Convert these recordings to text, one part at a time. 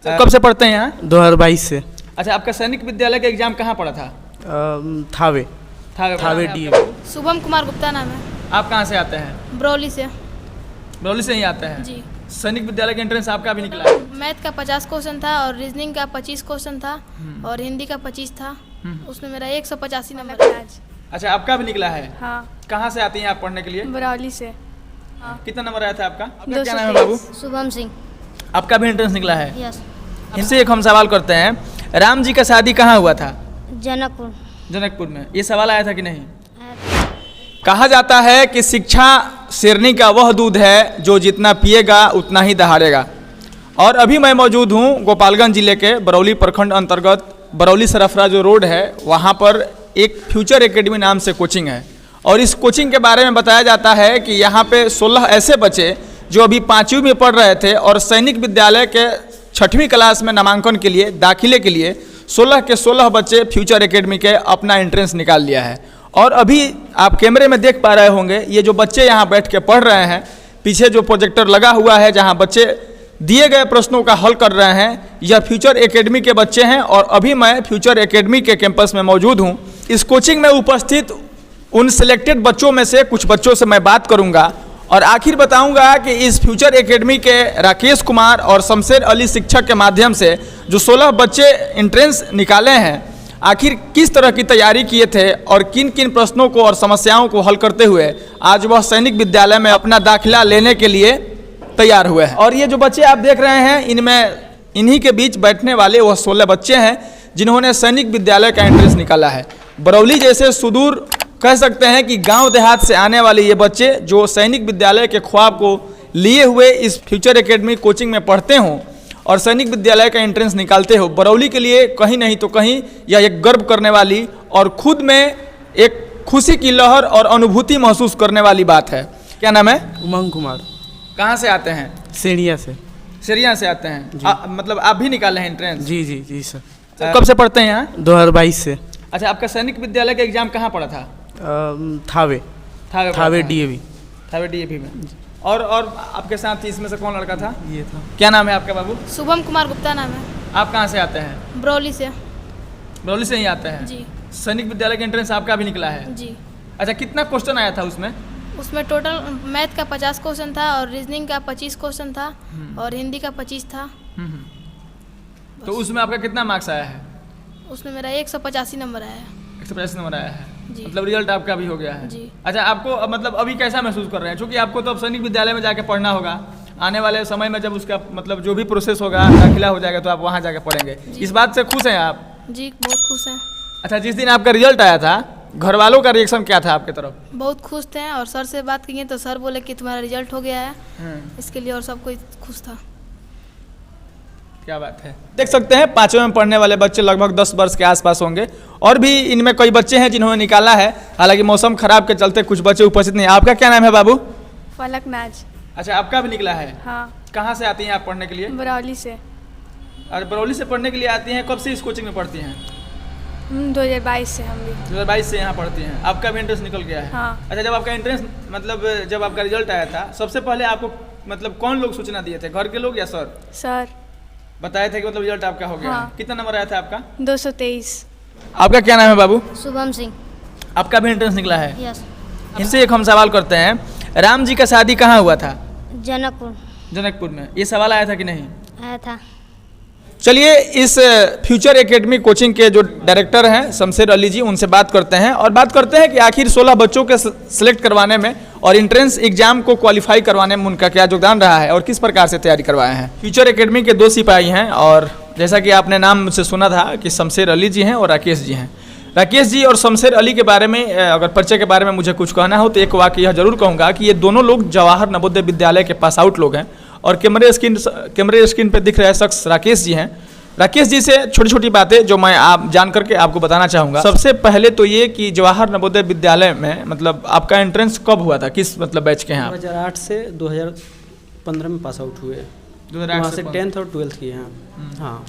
तो कब से पढ़ते हैं यहाँ? 2022 से। अच्छा, आपका सैनिक विद्यालय का एग्जाम कहाँ पड़ा था? थावे डी। शुभम कुमार गुप्ता नाम है। आप कहाँ से आते हैं? ब्रौली से। बरौली से ही आते हैं जी। सैनिक विद्यालय का एंट्रेंस आपका भी निकला है? मैथ का 50 क्वेश्चन था और रीजनिंग का 25 क्वेश्चन था और हिंदी का 25 था। उसमें मेरा 185 नंबर आया। अच्छा, आपका भी निकला है? हाँ। कहाँ से आती हैं आप पढ़ने के लिए? ब्रौली से। कितना नंबर आया था आपका? आपका क्या 223। नाम है बाबू? शुभम सिंह। आपका भी एंट्रेंस निकला है? यस। इनसे एक हम सवाल करते हैं, राम जी का शादी कहाँ हुआ था? जनकपुर। जनकपुर में। ये सवाल आया था कि नहीं? कहा जाता है कि शिक्षा शेरनी का वह दूध है जो जितना पिएगा उतना ही दहाड़ेगा। और अभी मैं मौजूद हूँ गोपालगंज जिले के बरौली प्रखंड अंतर्गत बरौली सरफरा जो रोड है, वहाँ पर एक फ्यूचर एकेडमी नाम से कोचिंग है। और इस कोचिंग के बारे में बताया जाता है कि यहाँ पे 16 ऐसे बच्चे जो अभी 5वीं में पढ़ रहे थे और सैनिक विद्यालय के 6वीं क्लास में नामांकन के लिए दाखिले के लिए 16 के 16 बच्चे फ्यूचर एकेडमी के अपना एंट्रेंस निकाल लिया है। और अभी आप कैमरे में देख पा रहे होंगे ये जो बच्चे यहाँ बैठ के पढ़ रहे हैं, पीछे जो प्रोजेक्टर लगा हुआ है जहाँ बच्चे दिए गए प्रश्नों का हल कर रहे हैं, यह फ्यूचर एकेडमी के बच्चे हैं। और अभी मैं फ्यूचर एकेडमी के कैंपस में मौजूद हूँ। इस कोचिंग में उपस्थित उन सिलेक्टेड बच्चों में से कुछ बच्चों से मैं बात करूँगा और आखिर बताऊँगा कि इस फ्यूचर एकेडमी के राकेश कुमार और शमशेर अली शिक्षक के माध्यम से जो 16 बच्चे एंट्रेंस निकाले हैं, आखिर किस तरह की तैयारी किए थे और किन किन प्रश्नों को और समस्याओं को हल करते हुए आज वह सैनिक विद्यालय में अपना दाखिला लेने के लिए तैयार हुए हैं। और ये जो बच्चे आप देख रहे हैं, इन्हीं के बीच बैठने वाले वह 16 बच्चे हैं जिन्होंने सैनिक विद्यालय का एंट्रेंस निकाला है। बरौली जैसे सुदूर कह सकते हैं कि गांव देहात से आने वाले ये बच्चे जो सैनिक विद्यालय के ख्वाब को लिए हुए इस फ्यूचर एकेडमी कोचिंग में पढ़ते हों और सैनिक विद्यालय का एंट्रेंस निकालते हो, बरौली के लिए कहीं नहीं तो कहीं यह एक गर्व करने वाली और खुद में एक खुशी की लहर और अनुभूति महसूस करने वाली बात है। क्या नाम है? उमंग कुमार। कहाँ से आते हैं? सेरिया से। सेरिया से आते हैं। मतलब आप भी निकाले हैं एंट्रेंस? जी सर। तो कब से पढ़ते हैं यहाँ? 2022 से। अच्छा, आपका सैनिक विद्यालय का एग्जाम कहाँ पड़ा था? थावे डीएवी। थावे डीएवी में। और आपके साथ इसमें से कौन लड़का था? ये था। क्या नाम है आपका बाबू? शुभम कुमार गुप्ता नाम है। आप कहाँ से आते हैं? ब्रौली से। बरौली से ही आते हैं? जी। सैनिक विद्यालय का एंट्रेंस आपका भी निकला है? जी। अच्छा, कितना क्वेश्चन आया था उसमें? उसमें टोटल मैथ का 50 क्वेश्चन था और रीजनिंग का 25 क्वेश्चन था और हिंदी का 25 था। तो उसमें आपका कितना मार्क्स आया है? उसमें मेरा 185 नंबर आया है। 185 नंबर आया है। जी। मतलब रिजल्ट आपका भी हो गया है? जी। अच्छा, आपको मतलब अभी कैसा महसूस कर रहे हैं? क्योंकि आपको तो अब सैनिक विद्यालय में जाके पढ़ना होगा, आने वाले समय में जब उसका मतलब जो भी प्रोसेस होगा, दाखिला हो जाएगा तो आप वहाँ जाके पढ़ेंगे। इस बात से खुश हैं आप? जी, बहुत खुश हैं। अच्छा, जिस दिन आपका रिजल्ट आया था घर वालों का रिएक्शन क्या था आपके तरफ? बहुत खुश थे और सर से बात किए तो सर बोले कि तुम्हारा रिजल्ट हो गया है, इसके लिए और सब कोई खुश था। क्या बात है। देख सकते हैं 5वीं में पढ़ने वाले बच्चे लगभग 10 वर्ष के आसपास होंगे और भी इनमें कई बच्चे हैं जिन्होंने निकाला है। हालांकि मौसम खराब के चलते कुछ बच्चे उपस्थित नहीं। आपका क्या नाम है बाबू? फलक नाज। अच्छा, आपका भी निकला है? हाँ। कहाँ से आती हैं आप पढ़ने के लिए? बरौली से। और बरौली से पढ़ने के लिए आती हैं? कब से इस कोचिंग में पढ़ती हैं? 2022 से हम भी। 2022 से यहाँ पढ़ती हैं। आपका भी एंट्रेंस निकल गया है? हाँ। अच्छा, जब आपका एंट्रेंस मतलब जब आपका रिजल्ट आया था, सबसे पहले आपको मतलब कौन लोग सूचना दिए थे, घर के लोग या सर? सर बताए थे कि मतलब रिजल्ट आपका हो गया है। कितना नंबर आया था आपका? 223। आपका क्या नाम है बाबू? शुभम सिंह। आपका भी एंट्रेंस निकला है? यस। इनसे एक हम सवाल करते हैं, राम जी का शादी कहाँ हुआ था? जनकपुर। जनकपुर में। ये सवाल आया था कि नहीं? आया था। चलिए इस फ्यूचर एकेडमी कोचिंग के जो डायरेक्टर हैं शमशेर अली जी, उनसे बात करते हैं और बात करते हैं कि आखिर 16 बच्चों के सिलेक्ट करवाने में और एंट्रेंस एग्जाम को क्वालिफाई करवाने में उनका क्या योगदान रहा है और किस प्रकार से तैयारी करवाए हैं। फ्यूचर एकेडमी के 2 सिपाही हैं और जैसा कि आपने नाम मुझसे सुना था कि शमशेर अली जी हैं और राकेश जी हैं। राकेश जी और शमशेर अली के बारे में अगर परिचय के बारे में मुझे कुछ कहना हो तो एक वाक्य यह जरूर कहूँगा कि ये दोनों लोग जवाहर नवोदय विद्यालय के पास आउट लोग हैं और कैमरे स्क्रीन पर दिख रहे शख्स राकेश जी हैं। राकेश जी से छोटी छोटी बातें जो मैं आप जान करके आपको बताना चाहूँगा। सबसे पहले तो ये कि जवाहर नवोदय विद्यालय में मतलब आपका एंट्रेंस कब हुआ था, किस मतलब बैच के हैं आप? 2008 से 2015 में पास आउट हुए। 2008 से 10th और 12th किए हैं। हाँ।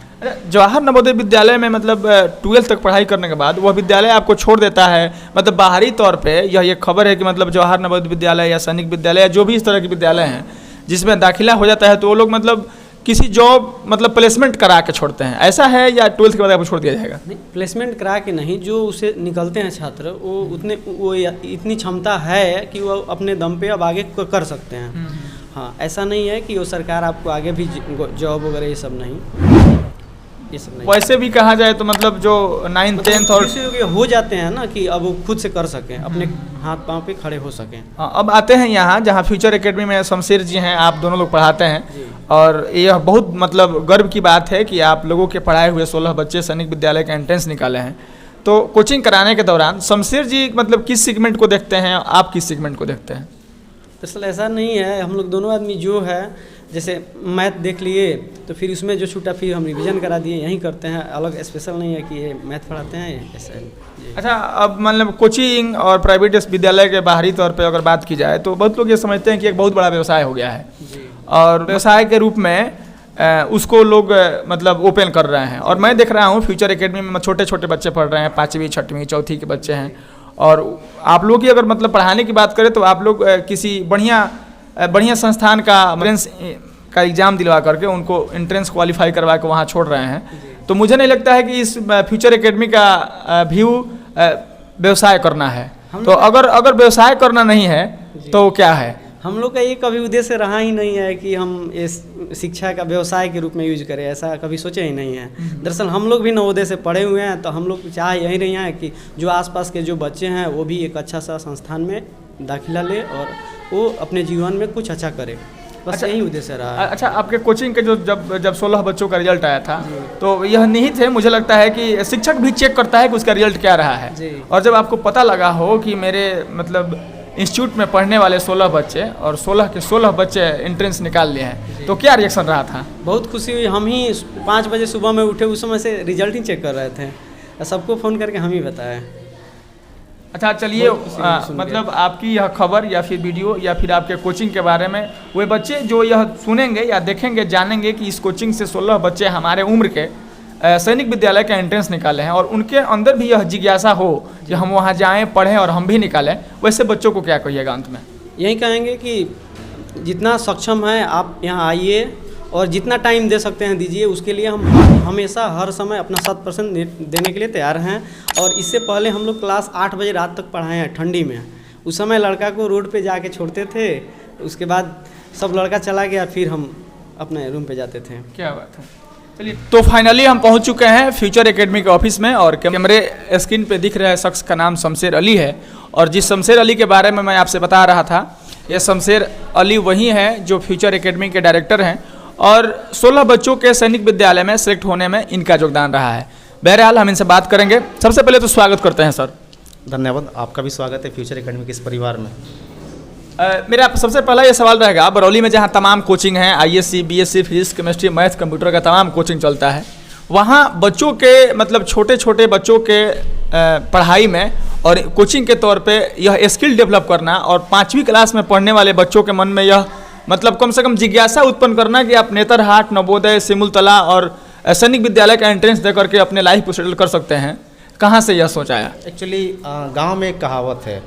जवाहर नवोदय विद्यालय में मतलब 12th तक पढ़ाई करने के बाद वह विद्यालय आपको छोड़ देता है। मतलब बाहरी तौर पे यह खबर है कि मतलब जवाहर नवोदय विद्यालय या सैनिक विद्यालय या जो भी इस तरह के विद्यालय हैं जिसमें दाखिला हो जाता है तो वो लोग मतलब किसी जॉब मतलब प्लेसमेंट करा के छोड़ते हैं, ऐसा है या 12th के बाद आपको छोड़ दिया जाएगा? नहीं, प्लेसमेंट करा के नहीं, जो उसे निकलते हैं छात्र वो इतनी क्षमता है कि वो अपने दम पे अब आगे कर सकते हैं। हाँ, ऐसा नहीं है कि वो सरकार आपको आगे भी जॉब वगैरह ये सब नहीं। वैसे भी कहा जाए तो मतलब जो 9th 10th और हो जाते हैं ना कि अब वो खुद से कर सकें, अपने हाथ पांव पे खड़े हो सकें। अब आते हैं यहाँ जहाँ फ्यूचर एकेडमी में शमशेर जी हैं, आप दोनों लोग पढ़ाते हैं और यह बहुत मतलब गर्व की बात है कि आप लोगों के पढ़ाए हुए 16 बच्चे सैनिक विद्यालय का एंट्रेंस निकाले हैं। तो कोचिंग कराने के दौरान शमशेर जी मतलब किस सेगमेंट को देखते हैं, आप किस सेगमेंट को देखते हैं? दरअसल ऐसा नहीं है, हम लोग दोनों आदमी जो है जैसे मैथ देख लिए तो फिर उसमें जो छूटा फिर हम रिवीजन करा दिए, यहीं करते हैं, अलग स्पेशल नहीं है कि ये मैथ पढ़ाते हैं ऐसा। अच्छा, अब मतलब कोचिंग और प्राइवेट विद्यालय के बाहरी तौर पे अगर बात की जाए तो बहुत लोग ये समझते हैं कि एक बहुत बड़ा व्यवसाय हो गया है और व्यवसाय के रूप में उसको लोग मतलब ओपन कर रहे हैं। और मैं देख रहा हूँ फ्यूचर एकेडमी में छोटे छोटे बच्चे पढ़ रहे हैं, 5वीं 6वीं 4थी के बच्चे हैं। और आप लोग की अगर मतलब पढ़ाने की बात करें तो आप लोग किसी बढ़िया संस्थान का एंट्रेंस का एग्ज़ाम दिलवा करके उनको एंट्रेंस क्वालिफाई करवा के वहाँ छोड़ रहे हैं। तो मुझे नहीं लगता है कि इस फ्यूचर एकेडमी का व्यू व्यवसाय करना है। तो अगर व्यवसाय करना नहीं है तो क्या है? हम लोग का ये कभी उद्देश्य रहा ही नहीं है कि हम इस शिक्षा का व्यवसाय के रूप में यूज करें, ऐसा कभी सोचे ही नहीं है। दरअसल हम लोग भी नवोदय से पढ़े हुए हैं, तो हम लोग चाह यही रही हैं कि जो आसपास के जो बच्चे हैं वो भी एक अच्छा सा संस्थान में दाखिला ले और वो अपने जीवन में कुछ अच्छा करे, बस अच्छा, यही उद्देश्य रहा है। अच्छा, आपके कोचिंग के जो जब 16 बच्चों का रिजल्ट आया था तो यह निहित है, मुझे लगता है कि शिक्षक भी चेक करता है कि उसका रिजल्ट क्या रहा है। और जब आपको पता लगा हो कि मेरे मतलब इंस्टीट्यूट में पढ़ने वाले 16 बच्चे और 16 के 16 बच्चे एंट्रेंस निकाल लिए हैं, तो क्या रिएक्शन रहा था? बहुत खुशी हुई। हम ही 5 बजे सुबह में उठे, उस समय से रिजल्ट ही चेक कर रहे थे, सबको फ़ोन करके हम ही बताए। अच्छा, चलिए, मतलब आपकी यह खबर या फिर वीडियो या फिर आपके कोचिंग के बारे में वे बच्चे जो यह सुनेंगे या देखेंगे, जानेंगे कि इस कोचिंग से 16 बच्चे हमारे उम्र के सैनिक विद्यालय का एंट्रेंस निकाले हैं और उनके अंदर भी यह जिज्ञासा हो कि हम वहाँ जाएं, पढ़ें और हम भी निकालें, वैसे बच्चों को क्या कहिएगा अंत में? यही कहेंगे कि जितना सक्षम है आप यहाँ आइए और जितना टाइम दे सकते हैं दीजिए, उसके लिए हम हमेशा हर समय अपना 100% देने के लिए तैयार हैं। और इससे पहले हम लोग क्लास 8 बजे रात तक पढ़ाए हैं ठंडी में। उस समय लड़का को रोड पे जाके छोड़ते थे, उसके बाद सब लड़का चला गया, फिर हम अपने रूम पे जाते थे। क्या बात है। चलिए, तो फाइनली हम पहुंच चुके हैं फ्यूचर एकेडमी के ऑफिस में और कैमरे स्क्रीन पे दिख रहे शख्स का नाम शमशेर अली है। और जिस शमशेर अली के बारे में मैं आपसे बता रहा था, ये शमशेर अली वही हैं जो फ्यूचर एकेडमी के डायरेक्टर हैं और 16 बच्चों के सैनिक विद्यालय में सेलेक्ट होने में इनका योगदान रहा है। बहरहाल हम इनसे बात करेंगे। सबसे पहले तो स्वागत करते हैं सर। धन्यवाद, आपका भी स्वागत है फ्यूचर एकेडमी के इस परिवार में। मेरा सबसे पहला ये सवाल रहेगा, बरौली में जहाँ तमाम कोचिंग हैं, ISC, BSc, physics, chemistry, math, computer का तमाम कोचिंग चलता है, वहाँ बच्चों के मतलब छोटे छोटे बच्चों के पढ़ाई में और कोचिंग के तौर पे यह स्किल डेवलप करना और 5वीं क्लास में पढ़ने वाले बच्चों के मन में यह मतलब कम से कम जिज्ञासा उत्पन्न करना कि आप नेतरहाट, नवोदय, सिमुलतला और सैनिक विद्यालय का एंट्रेंस दे करके अपने लाइफ को सेटल कर सकते हैं, कहाँ से यह सोच आया? एक्चुअली गांव में एक कहावत है,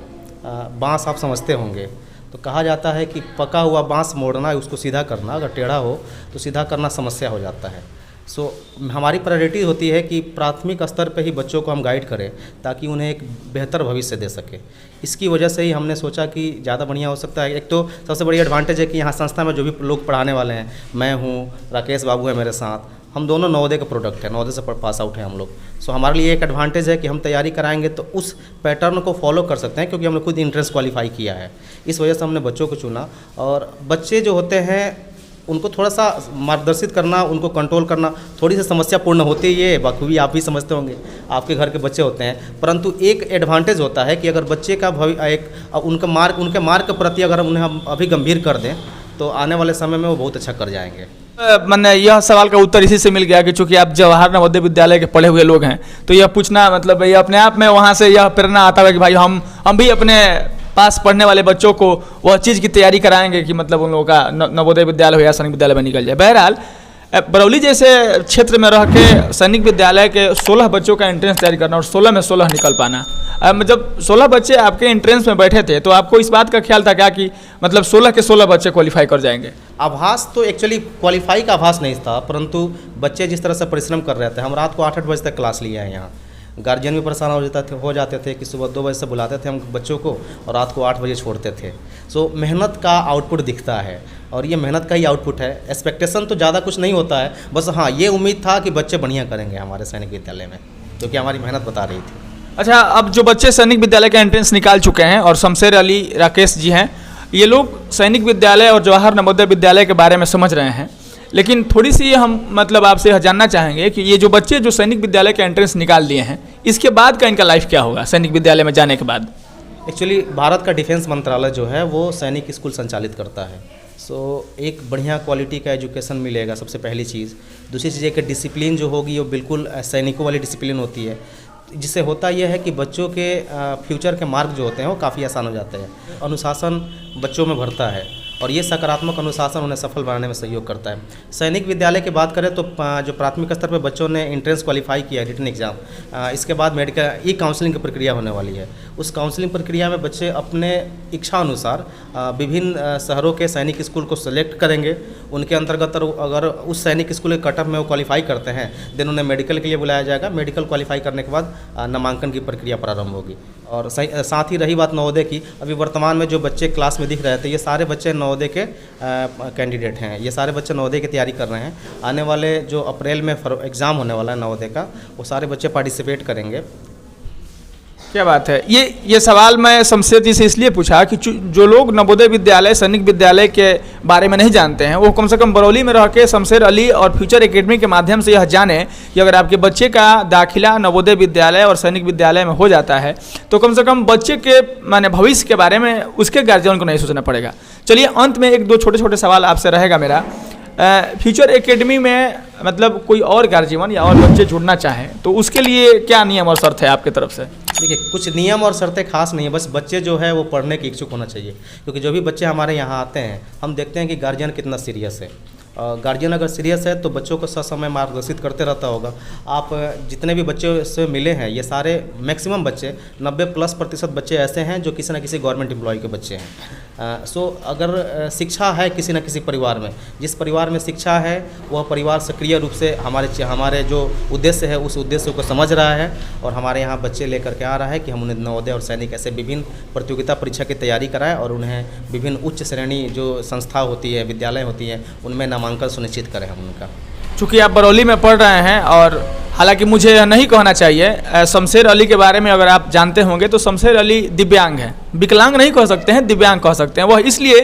बांस आप समझते होंगे, तो कहा जाता है कि पका हुआ बांस मोड़ना, उसको सीधा करना, अगर टेढ़ा हो तो सीधा करना समस्या हो जाता है। सो हमारी प्रायोरिटी होती है कि प्राथमिक स्तर पे ही बच्चों को हम गाइड करें ताकि उन्हें एक बेहतर भविष्य दे सके। इसकी वजह से ही हमने सोचा कि ज़्यादा बढ़िया हो सकता है। एक तो सबसे बड़ी एडवांटेज है कि यहाँ संस्था में जो भी लोग पढ़ाने वाले हैं, मैं हूँ, राकेश बाबू है मेरे साथ, हम दोनों नवोदय का प्रोडक्ट है, नवोदय से पास आउट हैं हम लोग। सो हमारे लिए एक एडवांटेज है कि हम तैयारी कराएंगे तो उस पैटर्न को फॉलो कर सकते हैं, क्योंकि हमने खुद एंट्रेंस क्वालिफाई किया है। इस वजह से हमने बच्चों को चुना। और बच्चे जो होते हैं उनको थोड़ा सा मार्गदर्शित करना, उनको कंट्रोल करना थोड़ी सी समस्यापूर्ण होती है, ये बखूबी आप भी समझते होंगे, आपके घर के बच्चे होते हैं। परंतु एक एडवांटेज होता है कि अगर बच्चे का उनके मार्ग के प्रति अगर उन्हें हम अभी गंभीर कर दें तो आने वाले समय में वो बहुत अच्छा कर जाएंगे। मैंने यह सवाल का उत्तर इसी से मिल गया कि चूंकि आप जवाहर नवोदय विद्यालय के पढ़े हुए लोग हैं, तो यह पूछना मतलब ये अपने आप में वहाँ से यह प्रेरणा आता है कि भाई हम भी अपने पास पढ़ने वाले बच्चों को वह चीज़ की तैयारी कराएंगे कि मतलब उन लोगों का नवोदय विद्यालय हो या सैनिक विद्यालय में निकल जाए। बहरहाल बरौली जैसे क्षेत्र में रह के सैनिक विद्यालय के 16 बच्चों का एंट्रेंस तैयारी करना और 16 में 16 निकल पाना, जब 16 बच्चे आपके एंट्रेंस में बैठे थे तो आपको इस बात का ख्याल था क्या कि मतलब 16 के 16 बच्चे क्वालिफाई कर जाएंगे? आभास तो एक्चुअली क्वालिफाई का आभास नहीं था, परंतु बच्चे जिस तरह से परिश्रम कर रहे थे, हम रात को 8-8 बजे तक क्लास लिए हैं यहाँ। गार्जियन भी परेशान हो जाते थे कि सुबह 2 बजे से बुलाते थे हम बच्चों को और रात को 8 बजे छोड़ते थे। सो मेहनत का आउटपुट दिखता है और ये मेहनत का ही आउटपुट है। एक्सपेक्टेशन तो ज़्यादा कुछ नहीं होता है, बस हाँ ये उम्मीद था कि बच्चे बढ़िया करेंगे हमारे सैनिक विद्यालय में, क्योंकि हमारी मेहनत बता रही थी। अच्छा, अब जो बच्चे सैनिक विद्यालय का एंट्रेंस निकाल चुके हैं और शमशेर अली राकेश जी हैं, ये लोग सैनिक विद्यालय और जवाहर नवोदय विद्यालय के बारे में समझ रहे हैं, लेकिन थोड़ी सी हम मतलब आपसे यह जानना चाहेंगे कि ये जो बच्चे जो सैनिक विद्यालय का एंट्रेंस निकाल दिए हैं, इसके बाद का इनका लाइफ क्या होगा सैनिक विद्यालय में जाने के बाद? एक्चुअली भारत का डिफेंस मंत्रालय जो है वो सैनिक स्कूल संचालित करता है। सो एक बढ़िया क्वालिटी का एजुकेशन मिलेगा, सबसे पहली चीज़। दूसरी चीज़ एक डिसिप्लिन जो होगी वो बिल्कुल सैनिकों वाली डिसिप्लिन होती है, जिससे होता यह है कि बच्चों के फ्यूचर के मार्ग जो होते हैं वो काफ़ी आसान हो जाते हैं। अनुशासन बच्चों में भरता है और ये सकारात्मक अनुशासन उन्हें सफल बनाने में सहयोग करता है। सैनिक विद्यालय की बात करें तो जो प्राथमिक स्तर पर बच्चों ने एंट्रेंस क्वालिफाई किया रिटन एग्जाम, इसके बाद मेडिकल काउंसलिंग की प्रक्रिया होने वाली है। उस काउंसलिंग प्रक्रिया में बच्चे अपने इच्छा अनुसार विभिन्न शहरों के सैनिक स्कूल को सेलेक्ट करेंगे। उनके अंतर्गत अगर उस सैनिक स्कूल के कटअप में वो क्वालिफाई करते हैं देन उन्हें मेडिकल के लिए बुलाया जाएगा। मेडिकल क्वालिफाई करने के बाद नामांकन की प्रक्रिया प्रारंभ होगी। और साथ ही रही बात नवोदय की, अभी वर्तमान में जो बच्चे क्लास में दिख रहे थे ये सारे बच्चे नवोदय के कैंडिडेट हैं। ये सारे बच्चे नवोदय की तैयारी कर रहे हैं। आने वाले जो अप्रैल में एग्ज़ाम होने वाला है नवोदय का, वो सारे बच्चे पार्टिसिपेट करेंगे। क्या बात है। ये सवाल मैं शमशेर जी से इसलिए पूछा कि जो लोग नवोदय विद्यालय सैनिक विद्यालय के बारे में नहीं जानते हैं वो कम से कम बरौली में रह के शमशेर अली और फ्यूचर एकेडमी के माध्यम से यह जाने कि अगर आपके बच्चे का दाखिला नवोदय विद्यालय और सैनिक विद्यालय में हो जाता है तो कम से कम बच्चे के माने भविष्य के बारे में उसके गार्जियन को नहीं सोचना पड़ेगा। चलिए अंत में एक दो छोटे छोटे सवाल आपसे रहेगा मेरा। फ्यूचर एकेडमी में मतलब कोई और गार्जियन या और बच्चे जुड़ना चाहें तो उसके लिए क्या नियम और शर्त है आपकी तरफ से? देखिए, कुछ नियम और शर्तें खास नहीं है, बस बच्चे जो है वो पढ़ने के इच्छुक होना चाहिए। क्योंकि जो भी बच्चे हमारे यहाँ आते हैं हम देखते हैं कि गार्जियन कितना सीरियस है। गार्जियन अगर सीरियस है तो बच्चों को ससमय मार्गदर्शित करते रहता होगा। आप जितने भी बच्चे से मिले हैं ये सारे मैक्सिमम बच्चे 90+% बच्चे ऐसे हैं जो किसी न किसी गवर्नमेंट एम्प्लॉय के बच्चे हैं। सो अगर शिक्षा है किसी न किसी परिवार में, जिस परिवार में शिक्षा है वह परिवार सक्रिय रूप से हमारे जो उद्देश्य है उस उद्देश्य को समझ रहा है और हमारे यहाँ बच्चे लेकर के आ रहा है कि हम उन्हें नवोदय और सैनिक ऐसे विभिन्न प्रतियोगिता परीक्षा की तैयारी कराएं और उन्हें विभिन्न उच्च श्रेणी जो संस्था होती है, विद्यालय होती है, उनमें नामांकन सुनिश्चित करें हम उनका। चूँकि आप बरौली में पढ़ रहे हैं और हालांकि मुझे यह नहीं कहना चाहिए, शमशेर अली के बारे में अगर आप जानते होंगे तो शमशेर अली दिव्यांग हैं। विकलांग नहीं कह सकते हैं, दिव्यांग कह सकते हैं। वह इसलिए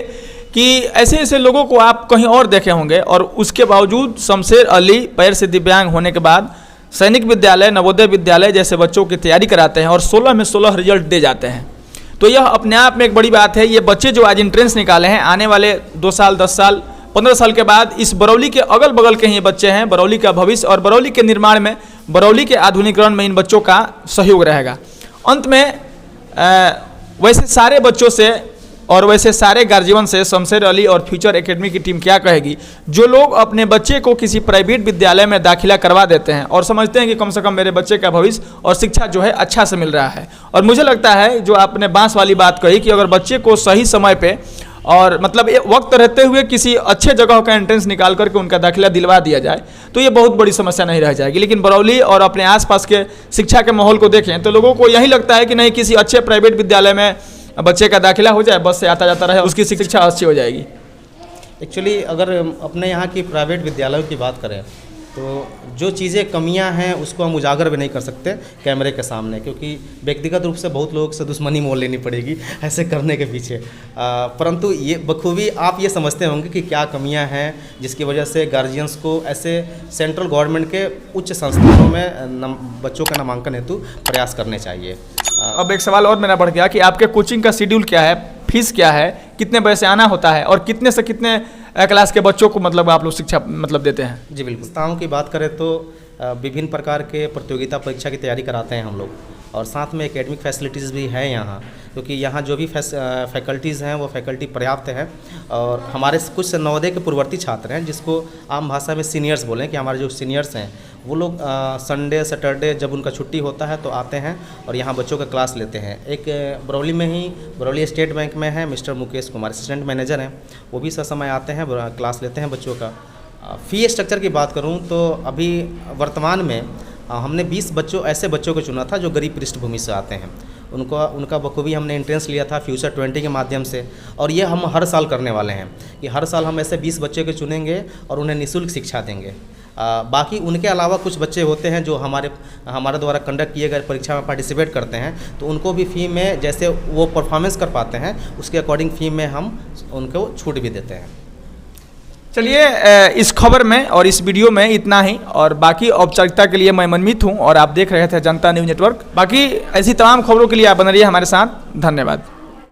कि ऐसे ऐसे लोगों को आप कहीं और देखे होंगे और उसके बावजूद शमशेर अली पैर से दिव्यांग होने के बाद सैनिक विद्यालय नवोदय विद्यालय जैसे बच्चों की तैयारी कराते हैं और 16 में 16 रिजल्ट दे जाते हैं। तो यह अपने आप में एक बड़ी बात है। ये बच्चे जो आज एंट्रेंस निकाले हैं आने वाले 2 साल 10 साल 15 साल के बाद इस बरौली के अगल बगल के ही बच्चे हैं। बरौली का भविष्य और बरौली के निर्माण में, बरौली के आधुनिकीकरण में इन बच्चों का सहयोग रहेगा। अंत में वैसे सारे बच्चों से और वैसे सारे गार्जियन से शमशेर अली और फ्यूचर एकेडमी की टीम क्या कहेगी? जो लोग अपने बच्चे को किसी प्राइवेट विद्यालय में दाखिला करवा देते हैं और समझते हैं कि कम से कम मेरे बच्चे का भविष्य और शिक्षा जो है अच्छा से मिल रहा है, और मुझे लगता है जो आपने बांस वाली बात कही कि अगर बच्चे को सही समय पे और मतलब वक्त रहते हुए किसी अच्छे जगह का एंट्रेंस निकाल करके उनका दाखिला दिलवा दिया जाए तो ये बहुत बड़ी समस्या नहीं रह जाएगी। लेकिन बरौली और अपने आसपास के शिक्षा के माहौल को देखें तो लोगों को यही लगता है कि नहीं, किसी अच्छे प्राइवेट विद्यालय में बच्चे का दाखिला हो जाए, बस से आता जाता रहे, उसकी शिक्षा अच्छी हो जाएगी। एक्चुअली अगर अपने यहाँ की प्राइवेट विद्यालयों की बात करें तो जो चीज़ें कमियां हैं उसको हम उजागर भी नहीं कर सकते कैमरे के सामने, क्योंकि व्यक्तिगत रूप से बहुत लोगों से दुश्मनी मोल लेनी पड़ेगी ऐसे करने के पीछे। परंतु ये बखूबी आप ये समझते होंगे कि क्या कमियां हैं जिसकी वजह से गार्जियंस को ऐसे सेंट्रल गवर्नमेंट के उच्च संस्थानों में बच्चों का नामांकन हेतु प्रयास करने चाहिए। अब एक सवाल और मेरा बढ़ गया कि आपके कोचिंग का शेड्यूल क्या है, फीस क्या है, कितने बजे से आना होता है और कितने से कितने क्लास के बच्चों को मतलब आप लोग शिक्षा मतलब देते हैं? जी बिल्कुल, संस्थाओं की बात करें तो विभिन्न प्रकार के प्रतियोगिता परीक्षा की तैयारी कराते हैं हम लोग, और साथ में एकेडमिक फैसिलिटीज़ भी है यहाँ, क्योंकि यहाँ जो भी फैकल्टीज़ हैं वो फैकल्टी पर्याप्त है। और हमारे कुछ नवोदय के पूर्ववर्ती छात्र हैं जिसको आम भाषा में सीनियर्स बोलें कि हमारे जो सीनियर्स हैं वो लोग संडे सैटरडे जब उनका छुट्टी होता है तो आते हैं और यहाँ बच्चों का क्लास लेते हैं। एक बरौली में ही, बरौली स्टेट बैंक में है mister Mukesh Kumar, assistant manager हैं, वो भी समय आते हैं, क्लास लेते हैं बच्चों का। फ़ी स्ट्रक्चर की बात करूँ तो अभी वर्तमान में हमने 20 ऐसे बच्चों को चुना था जो गरीब पृष्ठभूमि से आते हैं। उनका बखूबी हमने एंट्रेंस लिया था फ्यूचर 20 के माध्यम से, और ये हम हर साल करने वाले हैं कि हर साल हम ऐसे 20 बच्चे को चुनेंगे और उन्हें निःशुल्क शिक्षा देंगे। बाकी उनके अलावा कुछ बच्चे होते हैं जो हमारे द्वारा कंडक्ट किए गए परीक्षा में पार्टिसिपेट करते हैं, तो उनको भी फ़ी में जैसे वो परफॉर्मेंस कर पाते हैं उसके अकॉर्डिंग फ़ी में हम उनको छूट भी देते हैं। चलिए, इस खबर में और इस वीडियो में इतना ही, और बाकी औपचारिकता के लिए मैं मनमीत हूँ और आप देख रहे थे जनता न्यूज़ नेटवर्क। बाकी ऐसी तमाम खबरों के लिए आप बने रहिए हमारे साथ। धन्यवाद।